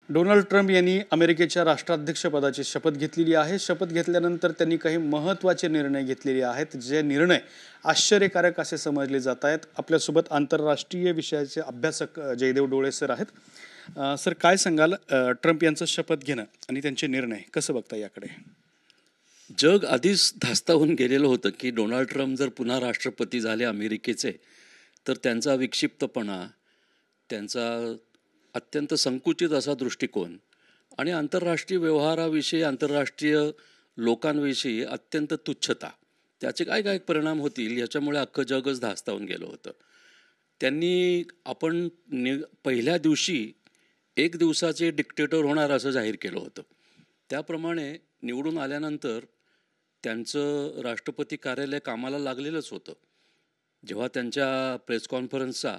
Donald Trump यांनी अमेरिकेच्या राष्ट्राध्यक्षपदाची शपथ घेतलेली आहे. शपथ घेतल्यानंतर त्यांनी काही महत्त्वाचे निर्णय घेतलेले आहेत, जे निर्णय आश्चर्यकारक असे समजले जात आहेत. आपल्यासोबत आंतरराष्ट्रीय विषयाचे अभ्यासक जयदेव डोळे सर आहेत. सर, काय सांगाल ट्रम्प यांचं शपथ घेणं आणि त्यांचे निर्णय कसं बघता याकडे? जग आधीच धास्तावून गेलेलं होतं की डोनाल्ड ट्रम्प जर पुन्हा राष्ट्रपती झाले अमेरिकेचे तर त्यांचा विक्षिप्तपणा, त्यांचा अत्यंत संकुचित असा दृष्टिकोन आणि आंतरराष्ट्रीय व्यवहाराविषयी, आंतरराष्ट्रीय लोकांविषयी अत्यंत तुच्छता, त्याचे काय काय परिणाम होतील याच्यामुळे अख्खं जगच धास्तावून गेलं होतं. त्यांनी पहिल्या दिवशी 1 दिवसाचे डिक्टेटर होणार असं जाहीर केलं होतं. त्याप्रमाणे निवडून आल्यानंतर त्यांचं राष्ट्रपती कार्यालय कामाला लागलेलंच होतं. जेव्हा त्यांच्या प्रेस कॉन्फरन्सचा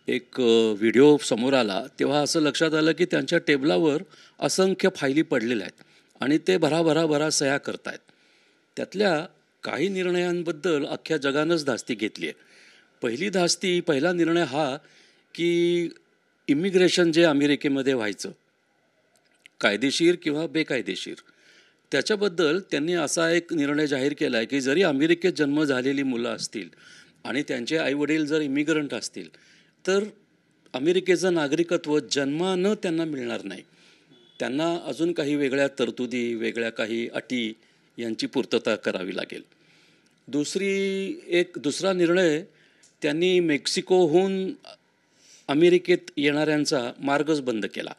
एक व्हिडिओ समोर आला तेव्हा असं लक्षात आलं की त्यांच्या टेबलावर असंख्य फायली पडलेल्या आहेत आणि ते भराभरा सह्या करतायत. त्यातल्या काही निर्णयांबद्दल अख्ख्या जगानंच धास्ती घेतली आहे. पहिला निर्णय हा की इमिग्रेशन जे अमेरिकेमध्ये व्हायचं, कायदेशीर किंवा बेकायदेशीर, त्याच्याबद्दल त्यांनी असा एक निर्णय जाहीर केला आहे की जरी अमेरिकेत जन्म झालेली मुलं असतील आणि त्यांचे आईवडील जर इमिग्रंट असतील तर अमेरिकेचं नागरिकत्व जन्मानं त्यांना मिळणार नाही. त्यांना अजून काही वेगळ्या तरतुदी, वेगळ्या काही अटी यांची पूर्तता करावी लागेल. दुसरा निर्णय त्यांनी मेक्सिकोहून अमेरिकेत येणाऱ्यांचा मार्गच बंद केला.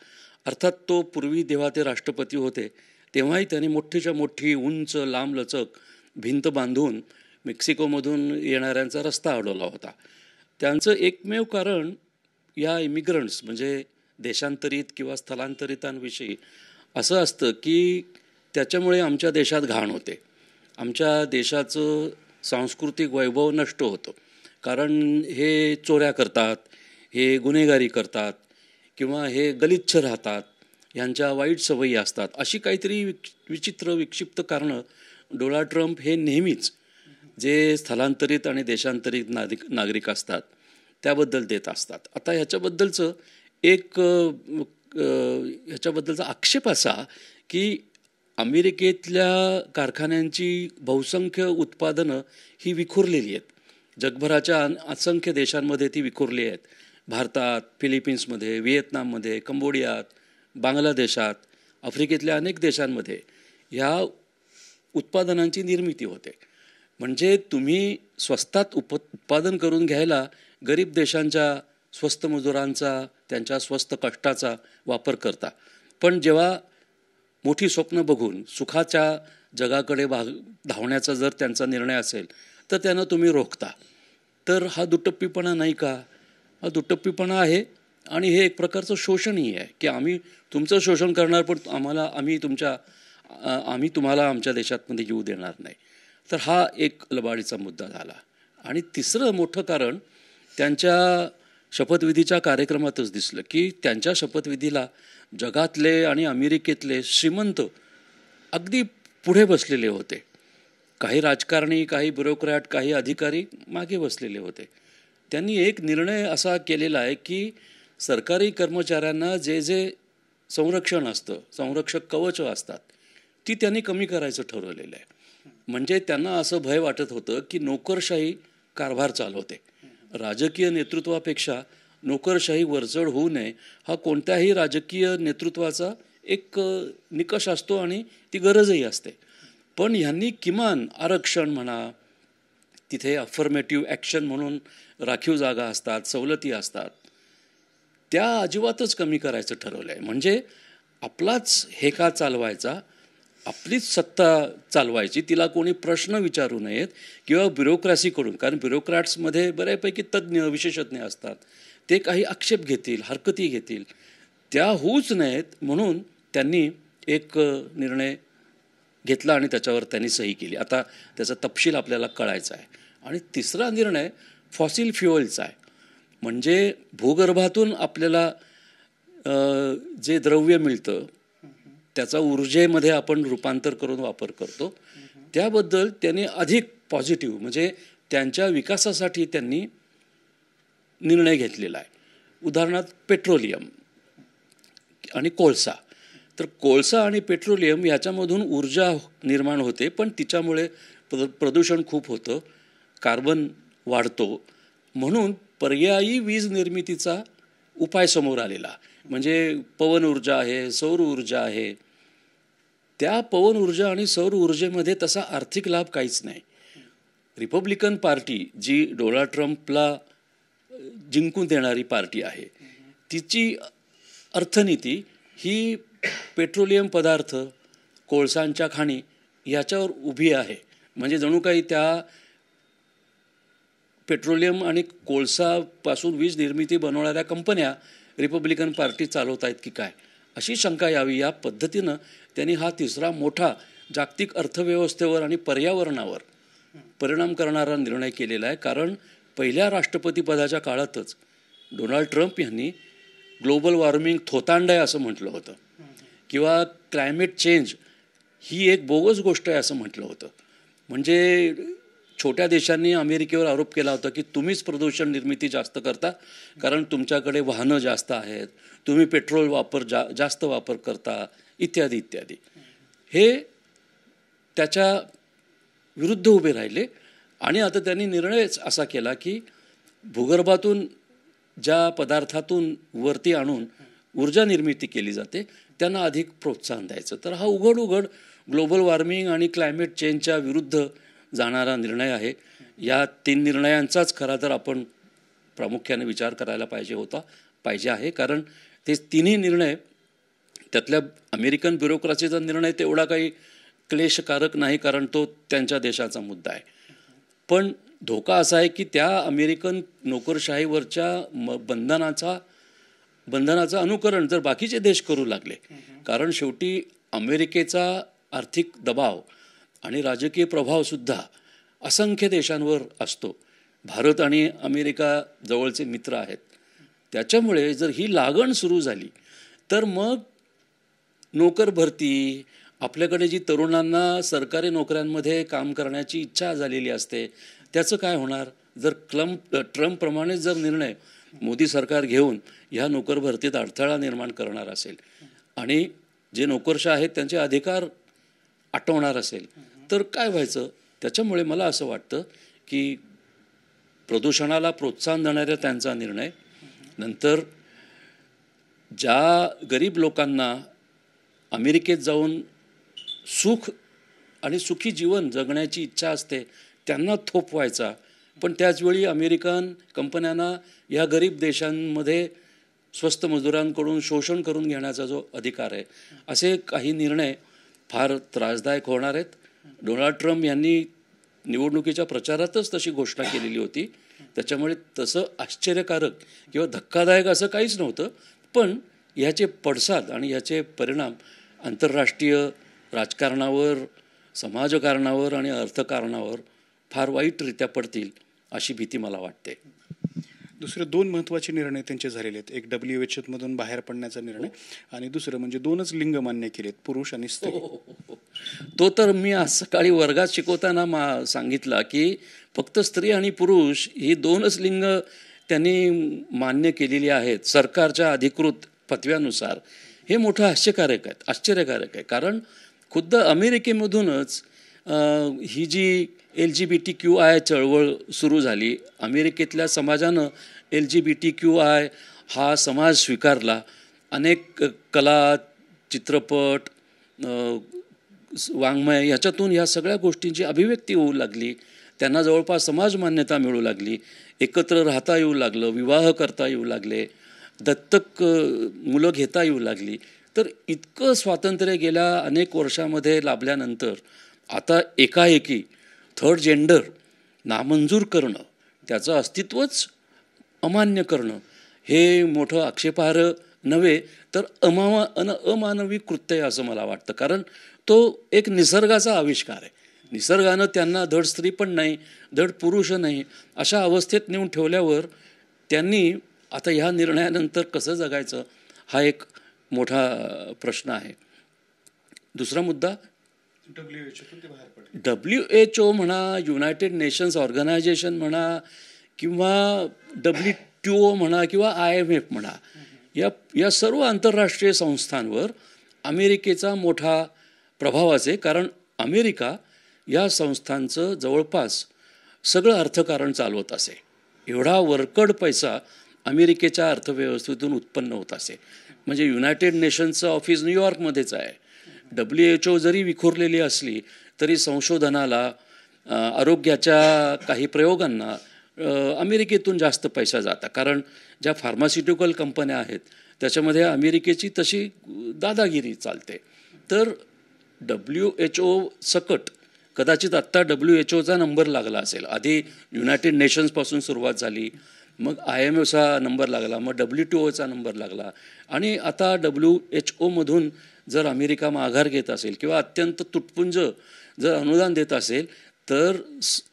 अर्थात तो पूर्वी जेव्हा ते राष्ट्रपती होते तेव्हाही त्यांनी मोठीच्या मोठी उंच लांबलचक भिंत बांधून मेक्सिकोमधून येणाऱ्यांचा रस्ता अडवला होता. त्यांचं एकमेव कारण या इमिग्रंट्स म्हणजे देशांतरित किंवा स्थलांतरितांविषयी असं असतं की त्याच्यामुळे आमच्या देशात घाण होते, आमच्या देशाचं सांस्कृतिक वैभव नष्ट होतं, कारण हे चोऱ्या करतात, हे गुन्हेगारी करतात किंवा हे गलिच्छ राहतात, ह्यांच्या वाईट सवयी असतात, अशी काहीतरी विचित्र विक्षिप्त कारणं डोनाल्ड ट्रम्प हे नेहमीच जे स्थलांतरित आणि देशांतरित नागरिक असतात त्याबद्दल देत असतात. आता ह्याच्याबद्दलचा आक्षेप असा की अमेरिकेतल्या कारखान्यांची बहुसंख्य उत्पादनं ही विखुरलेली आहेत. जगभराच्या असंख्य देशांमध्ये ती विखुरली आहेत. भारतात, फिलिपिन्समध्ये, व्हिएतनाममध्ये, कंबोडियात, बांगलादेशात, आफ्रिकेतल्या अनेक देशांमध्ये ह्या उत्पादनांची निर्मिती होते. म्हणजे तुम्ही स्वस्तात उत्पादन करून घ्यायला गरीब देशांच्या स्वस्त मजुरांचा, त्यांच्या स्वस्त कष्टाचा वापर करता, पण जेव्हा मोठी स्वप्न बघून सुखाच्या जगाकडे धावण्याचा जर त्यांचा निर्णय असेल तर त्यांना तुम्ही रोखता. तर हा दुटप्पीपणा नाही का? हा दुटप्पीपणा आहे आणि हे एक प्रकारचं शोषणही आहे की आम्ही तुमचं शोषण करणार पण आम्ही तुम्हाला आमच्या देशातमध्ये येऊ देणार नाही. तर हा एक लबाडीचा मुद्दा झाला. आणि तिसरं मोठं कारण त्यांच्या शपथविधीच्या कार्यक्रमातच दिसलं की त्यांच्या शपथविधीला जगातले आणि अमेरिकेतले श्रीमंत अगदी पुढे बसलेले होते. काही राजकारणी, काही ब्युरोक्रॅट, काही अधिकारी मागे बसलेले होते. त्यांनी एक निर्णय असा केलेला आहे की सरकारी कर्मचाऱ्यांना जे जे संरक्षण असतं, संरक्षक कवच असतात, ती त्यांनी कमी करायचं ठरवलेलं आहे. म्हणजे त्यांना असं भय वाटत होतं की नोकरशाही कारभार चालवते. राजकीय नेतृत्वापेक्षा नोकरशाही वरचढ होऊ नये हा कोणत्याही राजकीय नेतृत्वाचा एक निकष असतो आणि ती गरजही असते. पण ह्यांनी किमान आरक्षण म्हणा, तिथे अफर्मेटिव्ह ॲक्शन म्हणून राखीव जागा असतात, सवलती असतात, त्या अजिबातच कमी करायचं ठरवलं आहे. म्हणजे आपलाच हेका चालवायचा, आपलीच सत्ता चालवायची, तिला कोणी प्रश्न विचारू नयेत किंवा ब्युरोक्रॅसीकडून, कारण ब्युरोक्रॅट्समध्ये बऱ्यापैकी तज्ज्ञ विशेषज्ञ असतात, ते काही आक्षेप घेतील, हरकती घेतील, त्या होऊच नयेत म्हणून त्यांनी एक निर्णय घेतला आणि त्याच्यावर त्यांनी सही केली. आता त्याचा तपशील आपल्याला कळायचा आहे. आणि तिसरा निर्णय फॉसिल फ्युएलचा आहे. म्हणजे भूगर्भातून आपल्याला जे द्रव्य मिळतं त्याचा ऊर्जेमध्ये आपण रूपांतर करून वापर करतो, त्याबद्दल त्यांनी अधिक पॉझिटिव्ह म्हणजे त्यांच्या विकासासाठी त्यांनी निर्णय घेतलेला आहे. उदाहरणार्थ पेट्रोलियम आणि कोळसा. तर कोळसा आणि पेट्रोलियम याच्यामधून ऊर्जा निर्माण होते, पण तिच्यामुळे प्रदूषण खूप होतं, कार्बन वाढतो. म्हणून पर्यायी वीज निर्मितीचा उपाय समोर आलेला म्हणजे पवन ऊर्जा आहे, सौर ऊर्जा आहे. त्या पवन ऊर्जा आणि सौर ऊर्जेमध्ये तसा आर्थिक लाभ काहीच नाही. रिपब्लिकन पार्टी जी डोनाल्ड ट्रम्पला जिंकून देणारी पार्टी आहे, तिची अर्थनीती ही पेट्रोलियम पदार्थ, कोळसांच्या खाणी याच्यावर उभी आहे. म्हणजे जणू काही त्या पेट्रोलियम आणि कोळसापासून वीज निर्मिती बनवणाऱ्या कंपन्या रिपब्लिकन पार्टी चालवत आहेत की काय, अशी शंका यावी. या पद्धतीनं त्यांनी हा तिसरा मोठा जागतिक अर्थव्यवस्थेवर आणि पर्यावरणावर परिणाम करणारा निर्णय केलेला आहे. कारण पहिल्या राष्ट्रपतीपदाच्या काळातच डोनाल्ड ट्रम्प यांनी ग्लोबल वॉर्मिंग थोतांड आहे असं म्हटलं होतं, किंवा क्लायमेट चेंज ही एक बोगस गोष्ट आहे असं म्हटलं होतं. म्हणजे छोट्या देशांनी अमेरिकेवर आरोप केला होता की तुम्हीच प्रदूषण निर्मिती जास्त करता, कारण तुमच्याकडे वाहनं जास्त आहेत, तुम्ही पेट्रोल जास्त वापर करता, इत्यादी इत्यादी. हे त्याच्या विरुद्ध उभे राहिले आणि आता त्यांनी निर्णयच असा केला की भूगर्भातून ज्या पदार्थातून वरती आणून ऊर्जा निर्मिती केली जाते त्यांना अधिक प्रोत्साहन द्यायचं. तर हा उघड ग्लोबल वॉर्मिंग आणि क्लायमेट चेंजच्या विरुद्ध जाणारा निर्णय आहे. या 3 निर्णयांचाच खरा तर आपण प्रामुख्याने विचार करायला पाहिजे आहे. कारण ते तिन्ही निर्णय, त्यातल्या अमेरिकन ब्युरोक्रसीचा निर्णय तेवढा काही क्लेशकारक नाही, कारण तो त्यांच्या देशाचा मुद्दा आहे. पण धोका असा आहे की त्या अमेरिकन नोकरशाहीवरच्या बंधनाचं अनुकरण जर बाकीचे देश करू लागले, कारण शेवटी अमेरिकेचा आर्थिक दबाव आणि राजकीय प्रभावसुद्धा असंख्य देशांवर असतो. भारत आणि अमेरिका जवळचे मित्र आहेत. त्याच्यामुळे जर ही लागण सुरू झाली तर मग नोकर भरती, आपल्याकडे जी तरुणांना सरकारी नोकऱ्यांमध्ये काम करण्याची इच्छा झालेली असते, त्याचं काय होणार? जर ट्रम्पप्रमाणे जर निर्णय मोदी सरकार घेऊन ह्या नोकर भरतीत अडथळा निर्माण करणार असेल आणि जे नोकरशाह आहेत त्यांचे अधिकार आटवणार असेल तर काय व्हायचं? त्याच्यामुळे मला असं वाटतं की प्रदूषणाला प्रोत्साहन देणाऱ्या त्यांचा निर्णय, नंतर ज्या गरीब लोकांना अमेरिकेत जाऊन सुख आणि सुखी जीवन जगण्याची इच्छा असते त्यांना थोपवायचा, पण त्याचवेळी अमेरिकन कंपन्यांना या गरीब देशांमध्ये स्वस्त मजुरांकडून शोषण करून घेण्याचा जो अधिकार आहे, असे काही निर्णय फार त्रासदायक होणार आहेत. डोनाल्ड ट्रम्प यांनी निवडणुकीच्या प्रचारातच तशी घोषणा केलेली होती, त्याच्यामुळे तसं आश्चर्यकारक किंवा धक्कादायक असं काहीच नव्हतं. पण ह्याचे पडसाद आणि ह्याचे परिणाम आंतरराष्ट्रीय राजकारणावर, समाजकारणावर आणि अर्थकारणावर फार वाईटरित्या पडतील अशी भीती मला वाटते. दुसरे 2 महत्त्वाचे निर्णय त्यांचे झालेले आहेत. एक WHO मधून बाहेर पडण्याचा निर्णय आणि दुसरं म्हणजे 2च लिंग मान्य केलेत, पुरुष आणि स्त्री. तो तर मी आज सकाळी वर्गात शिकवताना सांगितला की फक्त स्त्री आणि पुरुष ही 2च लिंग त्यांनी मान्य केलेली आहेत सरकारच्या अधिकृत फतव्यानुसार. हे मोठं आश्चर्यकारक आहे. कारण खुद्द अमेरिकेमधूनच ही जी LGBTQI चळवळ सुरू झाली, अमेरिकेतल्या समाजानं LGBTQI हा समाज स्वीकारला. अनेक कला, चित्रपट, वाङ्मय याच्यातून ह्या सगळ्या गोष्टींची अभिव्यक्ती होऊ लागली. त्यांना जवळपास समाज मान्यता मिळू लागली, एकत्र राहता येऊ लागलं, विवाह करता येऊ लागले, दत्तक मुलं घेता येऊ लागली. तर इतकं स्वातंत्र्य गेल्या अनेक वर्षामध्ये लाभल्यानंतर आता एकाएकी थर्ड जेंडर नामंजूर करणं, त्याचं अस्तित्वच अमान्य करणं हे मोठं आक्षेपार्ह नव्हे तर अमानवी कृत्य आहे असं मला वाटतं. कारण तो एक निसर्गाचा आविष्कार आहे. निसर्गानं त्यांना धड स्त्री पण नाही, धड पुरुष नाही, अशा अवस्थेत नेऊन ठेवल्यावर त्यांनी आता ह्या निर्णयानंतर कसं जगायचं हा एक मोठा प्रश्न आहे. दुसरा मुद्दा, WHO म्हणा, युनायटेड नेशन्स ऑर्गनायझेशन म्हणा, किंवा WTO म्हणा, किंवा IMF म्हणा, या सर्व आंतरराष्ट्रीय संस्थांवर अमेरिकेचा मोठा प्रभाव असे, कारण अमेरिका या संस्थांचं जवळपास सगळं अर्थकारण चालवत असे. एवढा वरकड पैसा अमेरिकेच्या अर्थव्यवस्थेतून उत्पन्न होत असे. म्हणजे युनायटेड नेशन्सचं ऑफिस न्यूयॉर्कमध्येच आहे. WHO जरी विखुरलेली असली तरी संशोधनाला, आरोग्याच्या काही प्रयोगांना अमेरिकेतून जास्त पैसा जाता, कारण ज्या फार्मास्युटिकल कंपन्या आहेत त्याच्यामध्ये अमेरिकेची तशी दादागिरी चालते. तर WHO सकट कदाचित आत्ता WHOचा नंबर लागला असेल. आधी युनायटेड नेशन्सपासून सुरुवात झाली, मग IMFचा नंबर लागला, मग WTOचा नंबर लागला, आणि आता WHO मधून जर अमेरिका माघार घेत असेल किंवा अत्यंत तुटपुंज जर अनुदान देत असेल, तर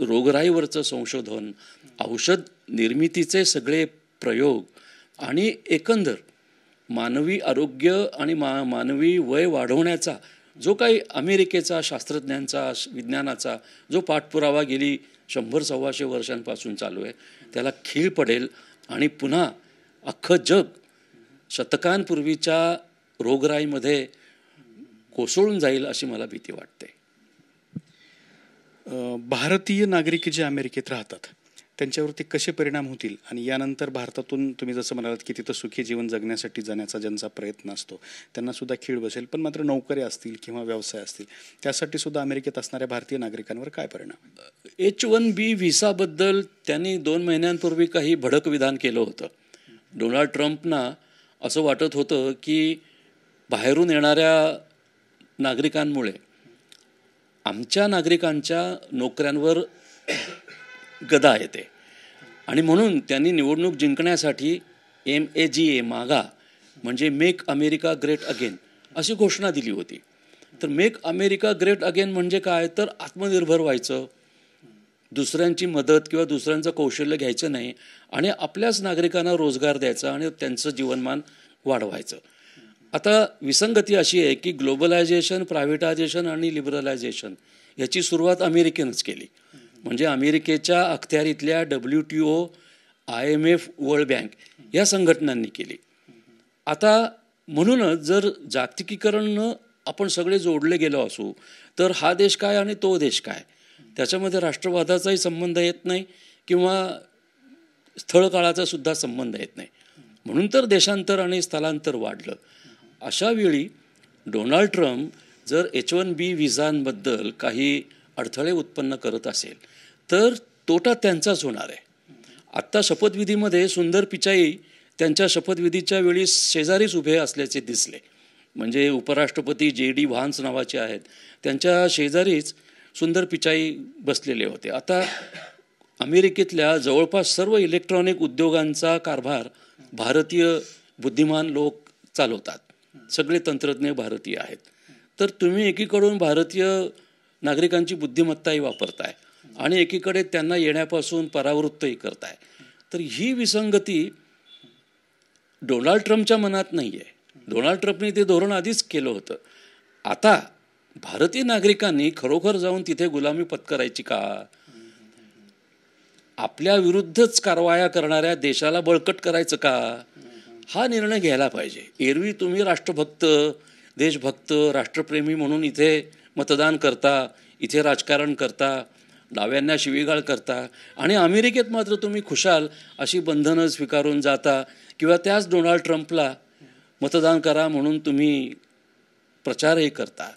रोगराईवरचं संशोधन, औषध निर्मितीचे सगळे प्रयोग आणि एकंदर मानवी आरोग्य आणि मानवी वय वाढवण्याचा जो काही अमेरिकेचा शास्त्रज्ञांचा, विज्ञानाचा जो पाठपुरावा गेली 100-125 वर्षांपासून चालू आहे, त्याला खीळ पडेल आणि पुन्हा अख्खं जग शतकांपूर्वीच्या रोगराईमध्ये कोसळून जाईल अशी मला भीती वाटते. भारतीय नागरिक जे अमेरिकेत राहतात त्यांच्यावरती कसे परिणाम होतील, आणि यानंतर भारतातून तुम्ही जसं म्हणालात की तिथं सुखी जीवन जगण्यासाठी जाण्याचा ज्यांचा प्रयत्न असतो त्यांना सुद्धा खीळ बसेल, पण मात्र नोकऱ्या असतील किंवा व्यवसाय असतील त्यासाठी सुद्धा अमेरिकेत असणाऱ्या भारतीय नागरिकांवर काय परिणाम? H-1B व्हिसाबद्दल त्यांनी 2 महिन्यांपूर्वी काही भडक विधान केलं होतं. डोनाल्ड ट्रम्पना असं वाटत होतं की बाहेरून येणाऱ्या नागरिकांमुळे आमच्या नागरिकांच्या नोकऱ्यांवर गदा येते, आणि म्हणून त्यांनी निवडणूक जिंकण्यासाठी MAGA मागा म्हणजे मेक अमेरिका ग्रेट अगेन अशी घोषणा दिली होती. तर मेक अमेरिका ग्रेट अगेन म्हणजे काय, तर आत्मनिर्भर व्हायचं, दुसऱ्यांची मदत किंवा दुसऱ्यांचं कौशल्य घ्यायचं नाही आणि आपल्याच नागरिकांना रोजगार द्यायचा आणि त्यांचं जीवनमान वाढवायचं. आता विसंगती अशी आहे की ग्लोबलायझेशन, प्रायव्हेटायझेशन आणि लिबरलायझेशन याची सुरुवात अमेरिकेनंच केली. म्हणजे अमेरिकेच्या अखत्यारीतल्या WTO, IMF, वर्ल्ड बँक या संघटनांनी केली. आता म्हणूनच जर जागतिकीकरण आपण सगळे जोडले गेलो असू तर हा देश काय आणि तो देश काय, त्याच्यामध्ये राष्ट्रवादाचाही संबंध येत नाही किंवा स्थळकाळाचा सुद्धा संबंध येत नाही. म्हणून तर देशांतर आणि स्थलांतर वाढलं. अशा वेळी डोनाल्ड ट्रम्प जर H-1B व्हिसांबद्दल काही अडथळे उत्पन्न करत असेल तर तोटा त्यांचाच होणार आहे. आत्ता शपथविधीमध्ये सुंदर पिचाई त्यांच्या शपथविधीच्या वेळी शेजारीच उभे असल्याचे दिसले. म्हणजे उपराष्ट्रपती JD व्हान्स नावाचे आहेत, त्यांच्या शेजारीच सुंदर पिचाई बसलेले होते. आता अमेरिकेतल्या जवळपास सर्व इलेक्ट्रॉनिक उद्योगांचा कारभार भारतीय बुद्धिमान लोक चालवतात, सगळे तंत्रज्ञ भारतीय आहेत. तर तुम्ही एकीकडून भारतीय नागरिकांची बुद्धिमत्ताही वापरताय आणि एकीकडे त्यांना येण्यापासून परावृत्तही करताय. तर ही विसंगती डोनाल्ड ट्रम्पच्या मनात नाही आहे. डोनाल्ड ट्रम्पने ते धोरण आधीच केलं होतं. आता भारतीय नागरिकांनी खरोखर जाऊन तिथे गुलामी पत्करायची का? आपल्या विरुद्धच कारवाया करणाऱ्या देशाला बळकट करायचं का? हा निर्णय घ्यायला पाहिजे. एरवी तुम्ही राष्ट्रभक्त, देशभक्त, राष्ट्रप्रेमी म्हणून इथे मतदान करता, इथे राजकारण करता, डाव्यांना शिवीगाळ करता, आणि अमेरिकेत मात्र तुम्ही खुशाल अशी बंधनं स्वीकारून जाता किंवा त्याच डोनाल्ड ट्रम्पला मतदान करा म्हणून तुम्ही प्रचारही करता.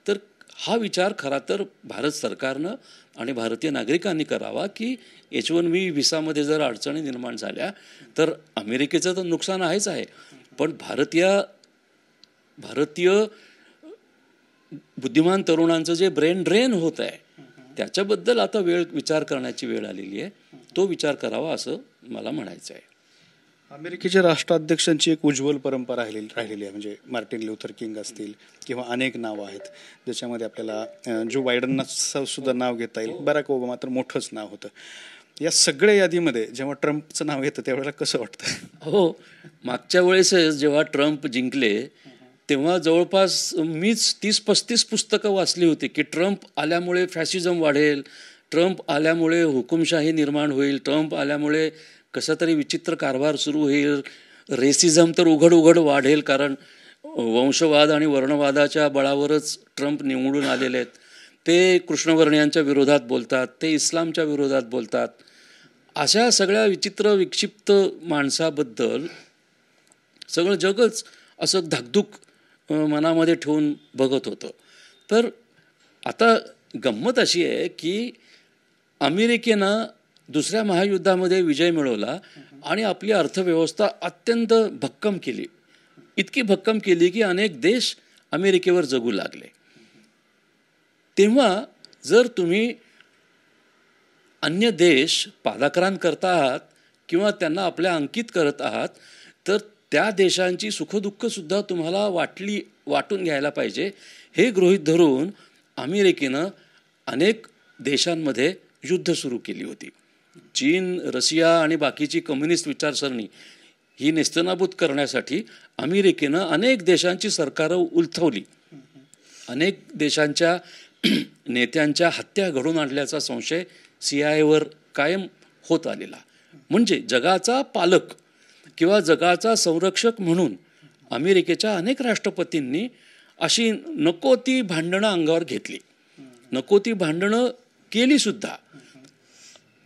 तर हा विचार खरा तर भारत सरकारनं आणि भारतीय नागरिकांनी करावा की H-1B व्हिसामध्ये जर अडचणी निर्माण झाल्या तर अमेरिकेचं तर नुकसान आहेच आहे, पण भारतीय बुद्धिमान तरुणांचं जे ब्रेन ड्रेन होत आहे त्याच्याबद्दल आता विचार करण्याची वेळ आलेली आहे. तो विचार करावा असं मला म्हणायचं आहे. अमेरिकेच्या राष्ट्राध्यक्षांची एक उज्ज्वल परंपरा राहिलेली आहे. म्हणजे मार्टिन ल्यूथर किंग असतील किंवा अनेक नावं आहेत ज्याच्यामध्ये आपल्याला जो बायडनना सुद्धा नाव घेता येईल, बराक ओबामा तर मोठंच नाव होतं. या सगळ्या यादीमध्ये जेव्हा ट्रम्पचं नाव येतं त्यावेळेला कसं वाटतं? हो, मागच्या वेळेस जेव्हा ट्रम्प जिंकले तेव्हा जवळपास मीच 30-35 पुस्तकं वाचली होती की ट्रम्प आल्यामुळे फॅसिझम वाढेल, ट्रम्प आल्यामुळे हुकुमशाही निर्माण होईल, ट्रम्प आल्यामुळे कसा तरी विचित्र कारभार सुरू होईल, रेसिझम तर उघड उघड वाढेल, कारण वंशवाद आणि वर्णवादाच्या बळावरच ट्रम्प निवडून आलेले आहेत. ते कृष्णवर्णियांच्या विरोधात बोलतात, ते इस्लामच्या विरोधात बोलतात. अशा सगळ्या विचित्र विक्षिप्त माणसाबद्दल सगळं जगच असं धाकधूक मनामध्ये ठेवून बघत होतं. तर आता गंमत अशी आहे की अमेरिकेनं दुसऱ्या महायुद्धामध्ये विजय मिळवला आणि आपली अर्थव्यवस्था अत्यंत भक्कम केली. इतकी भक्कम केली की अनेक देश अमेरिकेवर जगू लागले. तेव्हा जर तुम्ही अन्य देश पादाक्रांत करता आहात किंवा त्यांना आपल्या अंकित करत आहात, तर त्या देशांची सुखदुःखसुद्धा तुम्हाला वाटून घ्यायला पाहिजे. हे गृहीत धरून अमेरिकेनं अनेक देशांमध्ये युद्ध सुरू केली होती. चीन, रशिया आणि बाकीची कम्युनिस्ट विचारसरणी ही नेस्तनाबूत करण्यासाठी अमेरिकेनं अनेक देशांची सरकारं उलथवली. अनेक देशांच्या नेत्यांच्या हत्या घडून आणल्याचा संशय CIA कायम होत आलेला. म्हणजे जगाचा पालक किंवा जगाचा संरक्षक म्हणून अमेरिकेच्या अनेक राष्ट्रपतींनी अशी नको ती भांडणं अंगावर घेतली, नको ती भांडणं केलीसुद्धा.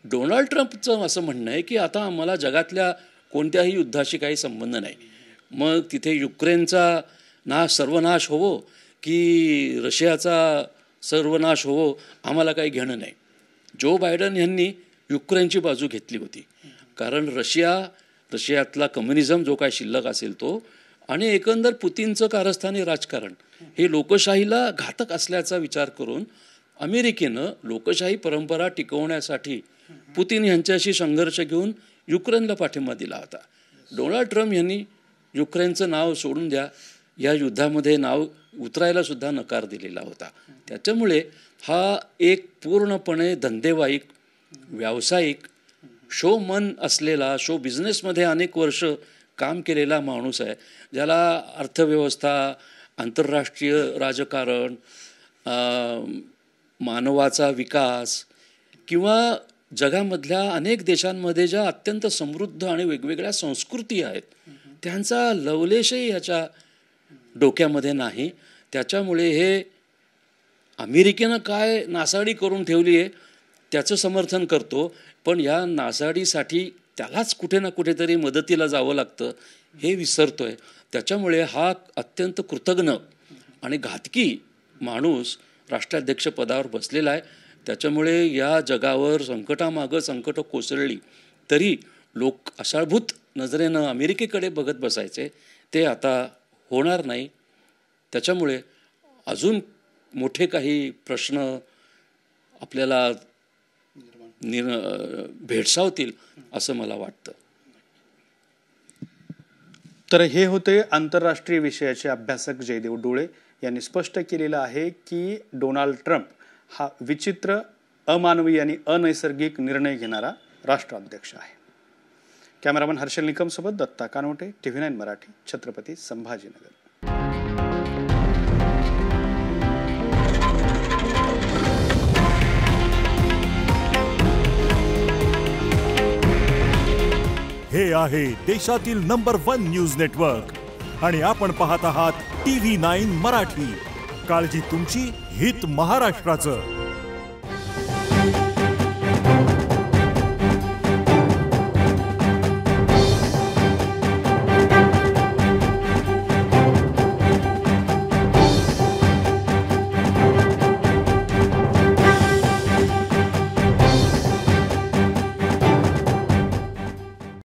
डोनाल्ड ट्रम्पचं असं म्हणणं आहे की आता आम्हाला जगातल्या कोणत्याही युद्धाशी काही संबंध नाही. मग तिथे युक्रेनचा सर्वनाश होवो की रशियाचा सर्वनाश होवो, आम्हाला काही घेणं नाही. जो बायडन यांनी युक्रेनची बाजू घेतली होती, कारण रशियातला कम्युनिझम जो काय शिल्लक असेल तो आणि एकंदर पुतीनचं कारस्थानी राजकारण हे लोकशाहीला घातक असल्याचा विचार करून अमेरिकेनं लोकशाही परंपरा टिकवण्यासाठी पुतीन यांच्याशी संघर्ष घेऊन युक्रेनला पाठिंबा दिला होता. डोनाल्ड ट्रम्प यांनी युक्रेनचं नाव सोडून द्या, या युद्धामध्ये नाव उतरायला सुद्धा नकार दिलेला होता. त्याच्यामुळे हा एक पूर्णपणे धंदेवाईक, व्यावसायिक, शोमन असलेला, शो बिझनेसमध्ये अनेक वर्ष काम केलेला माणूस आहे, ज्याला अर्थव्यवस्था, आंतरराष्ट्रीय राजकारण, मानवाचा विकास किंवा जगामधल्या अनेक देशांमध्ये ज्या अत्यंत समृद्ध आणि वेगवेगळ्या संस्कृती आहेत त्यांचा लवलेशही ह्याच्या डोक्यामध्ये नाही. त्याच्यामुळे हे अमेरिकेनं काय नासाडी करून ठेवली आहे त्याचं समर्थन करतो, पण या नासाडीसाठी त्यालाच कुठे ना कुठेतरी मदतीला जावं लागतं हे विसरतोय. त्याच्यामुळे हा अत्यंत कृतघ्न आणि घातकी माणूस राष्ट्राध्यक्षपदावर बसलेला आहे. त्याच्यामुळे या जगावर संकटामागं संकट कोसळली तरी लोक आशाभूत नजरेनं अमेरिकेकडे बघत बसायचे, ते आता होणार नाही. त्याच्यामुळे अजून मोठे काही प्रश्न आपल्याला भेडसावतील असं मला वाटतं. तर हे होते आंतरराष्ट्रीय विषयाचे अभ्यासक जयदेव डोळे यांनी स्पष्ट केलेलं आहे की डोनाल्ड ट्रम्प हा विचित्र, अमानवी आणि अनैसर्गिक निर्णय घेणारा राष्ट्राध्यक्ष आहे. कॅमेरामन हर्षल निकमसोबत दत्ता कानवटे, TV9 मराठी, छत्रपती संभाजीनगर. हे आहे देशातील नंबर 1 न्यूज नेटवर्क आणि आपण पाहत आहात TV9 मराठी. काळजी तुमची, हित महाराष्ट्राचं.